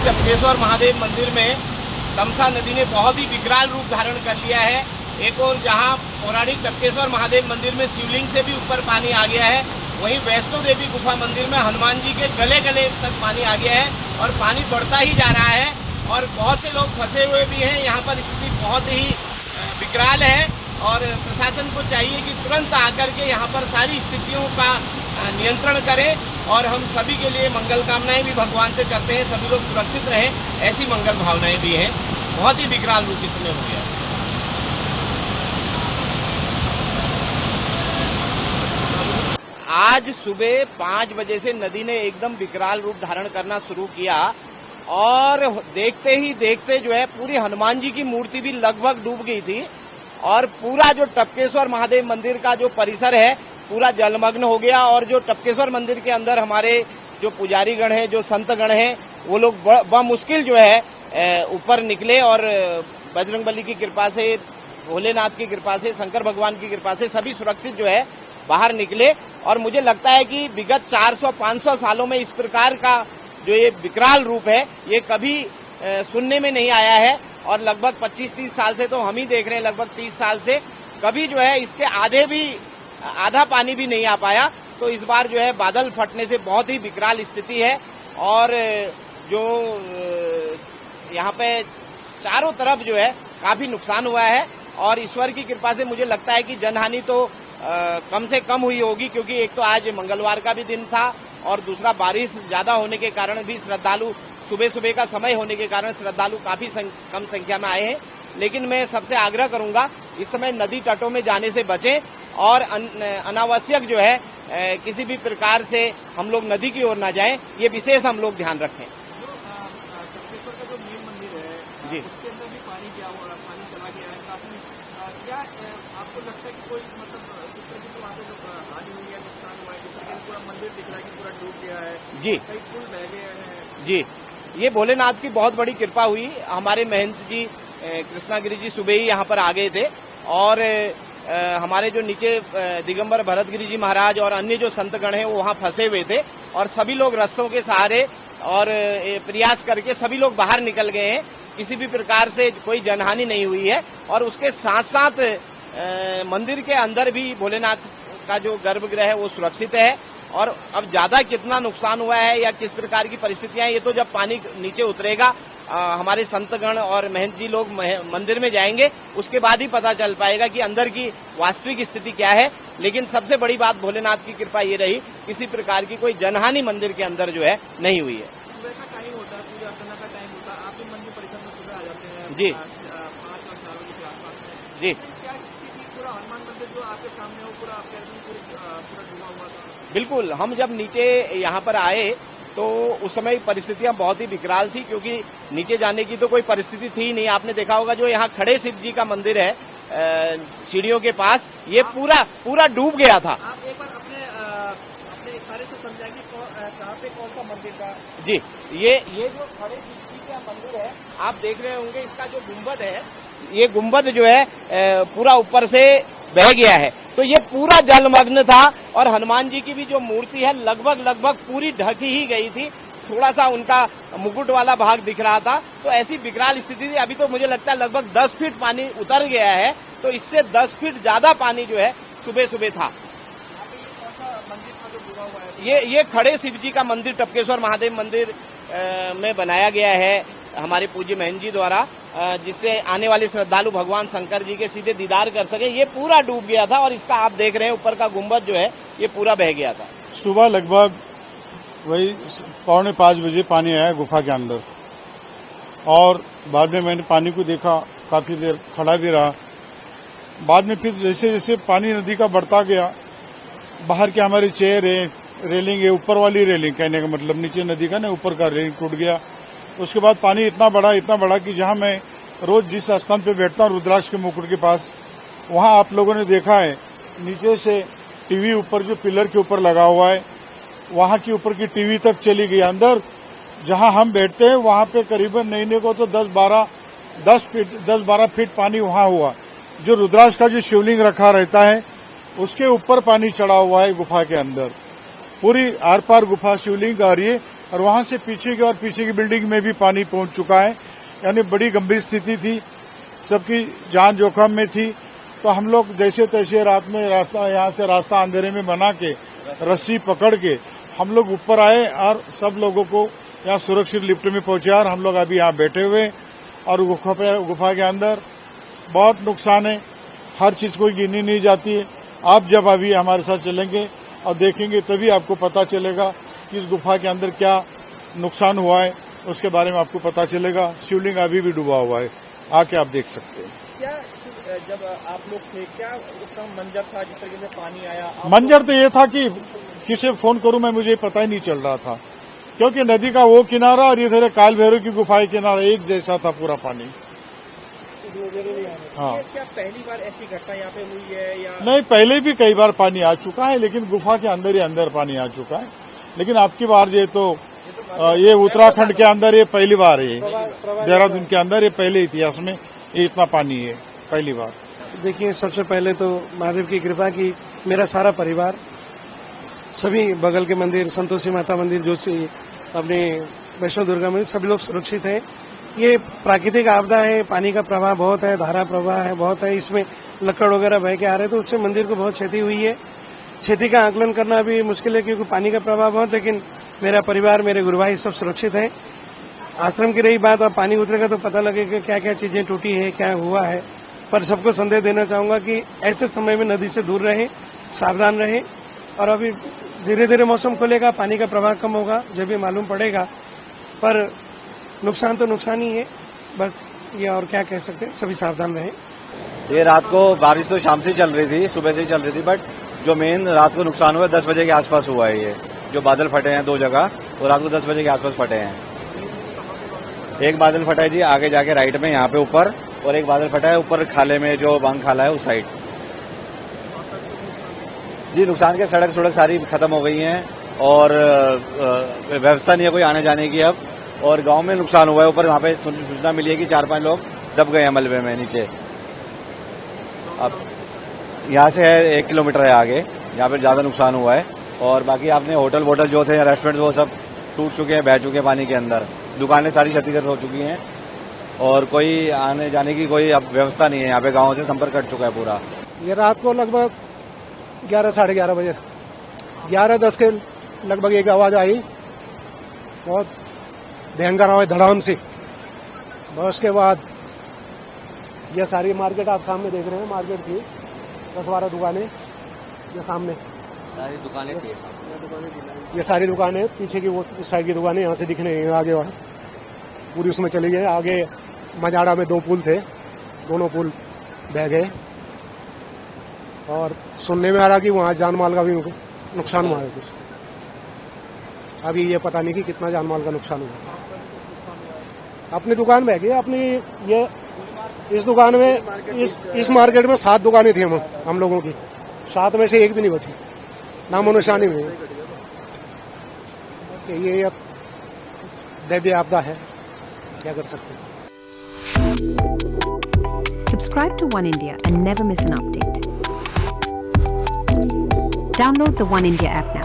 टपकेश्वर महादेव मंदिर में तमसा नदी ने बहुत ही विकराल रूप धारण कर लिया है। एक और जहां पौराणिक टपकेश्वर महादेव मंदिर में शिवलिंग से भी ऊपर पानी आ गया है, वहीं वैष्णो देवी गुफा मंदिर में हनुमान जी के गले गले तक पानी आ गया है और पानी बढ़ता ही जा रहा है और बहुत से लोग फंसे हुए भी हैं। यहाँ पर स्थिति बहुत ही विकराल है और प्रशासन को चाहिए कि तुरंत आकर के यहाँ पर सारी स्थितियों का नियंत्रण करें और हम सभी के लिए मंगल कामनाएं भी भगवान से करते हैं, सभी लोग सुरक्षित रहें, ऐसी मंगल भावनाएं भी हैं। बहुत ही विकराल रूप इसमें हो गया। आज सुबह 5 बजे से नदी ने एकदम विकराल रूप धारण करना शुरू किया और देखते ही देखते जो है पूरी हनुमान जी की मूर्ति भी लगभग डूब गई थी और पूरा जो टपकेश्वर महादेव मंदिर का जो परिसर है पूरा जलमग्न हो गया। और जो टपकेश्वर मंदिर के अंदर हमारे जो पुजारी गण हैं, जो संत गण हैं, वो लोग बमुश्किल जो है ऊपर निकले और बजरंगबली की कृपा से, भोलेनाथ की कृपा से, शंकर भगवान की कृपा से सभी सुरक्षित जो है बाहर निकले। और मुझे लगता है कि विगत 400-500 सालों में इस प्रकार का जो ये विकराल रूप है ये कभी सुनने में नहीं आया है और लगभग 25-30 साल से तो हम ही देख रहे हैं, लगभग 30 साल से कभी जो है इसके आधा पानी भी नहीं आ पाया। तो इस बार जो है बादल फटने से बहुत ही विकराल स्थिति है और जो यहाँ पे चारों तरफ जो है काफी नुकसान हुआ है और ईश्वर की कृपा से मुझे लगता है कि जनहानि तो कम से कम हुई होगी, क्योंकि एक तो आज मंगलवार का भी दिन था और दूसरा बारिश ज्यादा होने के कारण भी श्रद्धालु सुबह का समय होने के कारण श्रद्धालु काफी कम संख्या में आए हैं। लेकिन मैं सबसे आग्रह करूंगा इस समय नदी तटों में जाने से बचें और अनावश्यक जो है किसी भी प्रकार से हम लोग नदी की ओर न जाएं, ये विशेष हम लोग ध्यान रखें। टपकेश्वर का जो मेन मंदिर है जी, उसके अंदर भी पानी गया हुआ है, पानी चला गया है काफी। क्या आपको लगता है कि कोई मतलब जिस तरह की तो वहाँ पे जो हानि हुई है, नुकसान हुआ है, जिस तरह पूरा मंदिर दिख रहा है कि पूरा डूब गया है, जी, कई पुल बह गए हैं? जी, ये भोलेनाथ की बहुत बड़ी कृपा हुई। हमारे महंत जी कृष्णागिरी जी सुबह ही यहाँ पर आ गए थे और हमारे जो नीचे दिगंबर भरतगिरी जी महाराज और अन्य जो संतगण हैं वो वहाँ फंसे हुए थे और सभी लोग रस्सों के सहारे और प्रयास करके सभी लोग बाहर निकल गए हैं। किसी भी प्रकार से कोई जनहानि नहीं हुई है और उसके साथ साथ मंदिर के अंदर भी भोलेनाथ का जो गर्भगृह है वो सुरक्षित है। और अब ज्यादा कितना नुकसान हुआ है या किस प्रकार की परिस्थितियां, ये तो जब पानी नीचे उतरेगा हमारे संतगण और महंत जी लोग मंदिर में जाएंगे उसके बाद ही पता चल पाएगा कि अंदर की वास्तविक स्थिति क्या है। लेकिन सबसे बड़ी बात भोलेनाथ की कृपा ये रही, किसी प्रकार की कोई जनहानि मंदिर के अंदर जो है नहीं हुई है। सुबह का टाइम होता है, पूजा अर्चना का टाइम होता है, आप भी मंदिर परिसर में सुबह आ जाते हैं जी, 5 और 4 बजे के आसपास में। जी, क्या स्थिति पूरा हनुमान मंदिर जो आपके सामने हो पूरा पूरा डूबा हुआ था? बिल्कुल। हम जब नीचे यहाँ पर आए तो उस समय परिस्थितियां बहुत ही विकराल थी, क्योंकि नीचे जाने की तो कोई परिस्थिति थी नहीं। आपने देखा होगा जो यहाँ खड़े शिव जी का मंदिर है सीढ़ियों के पास, ये पूरा डूब गया था। आप एक बार अपने इशारे से समझाएंगे कहाँ पे कौन सा मंदिर का? जी, ये जो खड़े शिव जी का मंदिर है आप देख रहे होंगे, इसका जो गुम्बद है, ये गुम्बद जो है पूरा ऊपर से बह गया है। तो ये पूरा जलमग्न था और हनुमान जी की भी जो मूर्ति है लगभग पूरी ढकी ही गई थी, थोड़ा सा उनका मुकुट वाला भाग दिख रहा था। तो ऐसी विकराल स्थिति थी। अभी तो मुझे लगता है लगभग 10 फीट पानी उतर गया है, तो इससे 10 फीट ज्यादा पानी जो है सुबह था। मंदिर का जो डूबा हुआ है ये खड़े शिव जी का मंदिर टपकेश्वर महादेव मंदिर में बनाया गया है हमारे पूज्य महंत जी द्वारा, जिससे आने वाले श्रद्धालु भगवान शंकर जी के सीधे दीदार कर सके। ये पूरा डूब गया था और इसका आप देख रहे हैं ऊपर का गुम्बद जो है ये पूरा बह गया था। सुबह लगभग वही 4:45 बजे पानी आया गुफा के अंदर और बाद में मैंने पानी को देखा, काफी देर खड़ा भी रहा। बाद में फिर जैसे जैसे पानी नदी का बढ़ता गया, बाहर के हमारी चेयर है, रेलिंग है, ऊपर वाली रेलिंग, कहने का मतलब नीचे नदी का ना ऊपर का रेलिंग टूट गया। उसके बाद पानी इतना बड़ा कि जहां मैं रोज जिस स्थान पे बैठता हूं रुद्राक्ष के मुकुट के पास, वहां आप लोगों ने देखा है नीचे से टीवी ऊपर जो पिलर के ऊपर लगा हुआ है वहां की ऊपर की टीवी तक चली गई। अंदर जहां हम बैठते हैं वहां पे करीबन नहीं को तो 10-12 फीट पानी वहां हुआ। जो रुद्राक्ष का जो शिवलिंग रखा रहता है उसके ऊपर पानी चढ़ा हुआ है गुफा के अंदर। पूरी आर पार गुफा शिवलिंग आ रही है और वहां से पीछे की और पीछे की बिल्डिंग में भी पानी पहुंच चुका है। यानी बड़ी गंभीर स्थिति थी, सबकी जान जोखिम में थी। तो हम लोग जैसे तैसे रात में यहाँ से रास्ता अंधेरे में बना के रस्सी पकड़ के हम लोग ऊपर आए और सब लोगों को यहाँ सुरक्षित लिफ्ट में पहुंचा। और हम लोग अभी यहाँ बैठे हुए और गुफा के अंदर बहुत नुकसान है, हर चीज कोई गिनी नहीं जाती है। आप जब अभी हमारे साथ चलेंगे और देखेंगे तभी आपको पता चलेगा कि इस गुफा के अंदर क्या नुकसान हुआ है, उसके बारे में आपको पता चलेगा। शिवलिंग अभी भी डूबा हुआ है, आके आप देख सकते हैं। क्या जब आप लोग थे क्या उसका मंजर था जिस तरीके से पानी आया? मंजर तो ये था कि किसे फोन करूं मैं, मुझे पता ही नहीं चल रहा था, क्योंकि नदी का वो किनारा और इधर काल भैरव की गुफा किनारा एक जैसा था पूरा पानी। हाँ, क्या पहली बार ऐसी घटना यहाँ पे हुई है या नहीं, पहले भी कई बार पानी आ चुका है, लेकिन गुफा के अंदर ही अंदर पानी आ चुका है। लेकिन आपकी बार ये उत्तराखंड के अंदर ये पहली बार है, देहरादून के अंदर ये पहले इतिहास में ये इतना पानी है, पहली बार। देखिए, सबसे पहले तो महादेव की कृपा की मेरा सारा परिवार, सभी बगल के मंदिर, संतोषी माता मंदिर, जो अपने वैष्णो दुर्गा मंदिर, सभी लोग सुरक्षित हैं। ये प्राकृतिक आपदा है, पानी का प्रवाह बहुत है, धारा प्रवाह है बहुत है, इसमें लकड़ वगैरह बह के आ रहे, तो उससे मंदिर को बहुत क्षति हुई है। क्षति का आकलन करना भी मुश्किल है क्योंकि पानी का प्रवाह बहुत, लेकिन मेरा परिवार, मेरे गुरु भाई सब सुरक्षित हैं। आश्रम की रही बात, अब पानी उतरेगा तो पता लगेगा क्या क्या चीजें टूटी है, क्या हुआ है। पर सबको संदेश देना चाहूंगा कि ऐसे समय में नदी से दूर रहे, सावधान रहे। और अभी धीरे धीरे मौसम खुलेगा, पानी का प्रवाह कम होगा, जब भी मालूम पड़ेगा। पर नुकसान तो नुकसान ही है, बस ये और क्या कह सकते हैं, सभी सावधान रहे। ये रात को बारिश तो शाम से चल रही थी, सुबह से ही चल रही थी, बट जो मेन रात को नुकसान हुआ 10 बजे के आसपास हुआ है। ये जो बादल फटे हैं 2 जगह, वो रात को 10 बजे के आसपास फटे हैं। एक बादल फटा है जी आगे जाके राइट में यहाँ पे ऊपर, और एक बादल फटा है ऊपर खाले में, जो बांग खाला है उस साइड। जी नुकसान के सड़क सारी खत्म हो गई हैं और व्यवस्था नहीं है कोई आने जाने की अब। और गांव में नुकसान हुआ है, ऊपर वहाँ पे सूचना मिली है कि 4-5 लोग दब गए हैं मलबे में नीचे। अब यहाँ से है 1 किलोमीटर है आगे, यहाँ पे ज्यादा नुकसान हुआ है। और बाकी आपने होटल वोटल जो थे, रेस्टोरेंट, वो सब टूट चुके हैं, बह चुके हैं पानी के अंदर। दुकानें सारी क्षतिग्रस्त हो चुकी हैं और कोई आने जाने की कोई अब व्यवस्था नहीं है। यहाँ पे गाँव से संपर्क कट चुका है पूरा। ये रात को लगभग 11, साढ़े 11 बजे, 11:10 के लगभग एक आवाज आई, बहुत भयंकर आवाज, धड़ाम से। बस उसके बाद ये सारी मार्केट आप सामने देख रहे हैं, मार्केट थी 10-12 दुकानें, ये सामने सारी दुकानें थी, ये सारी दुकानें, पीछे की वो उस साइड की दुकानें यहाँ से दिख रही हैं, आगे वहाँ पूरी उसमें चली गई। आगे मजाड़ा में 2 पुल थे, दोनों पुल बह गए। और सुनने में आ रहा कि वहाँ जान माल का भी नुकसान हुआ है कुछ। अभी ये पता नहीं कि कितना जान माल का नुकसान हुआ। अपनी दुकान बह गई अपनी। ये इस दुकान में, इस मार्केट में 7 दुकानें थी हम लोगों की, 7 में से एक भी नहीं बची, नामो निशानी में। बस ये अब दैवीय आपदा है, क्या कर सकते हैं। Subscribe to One India and never miss an update. Download the One India app now.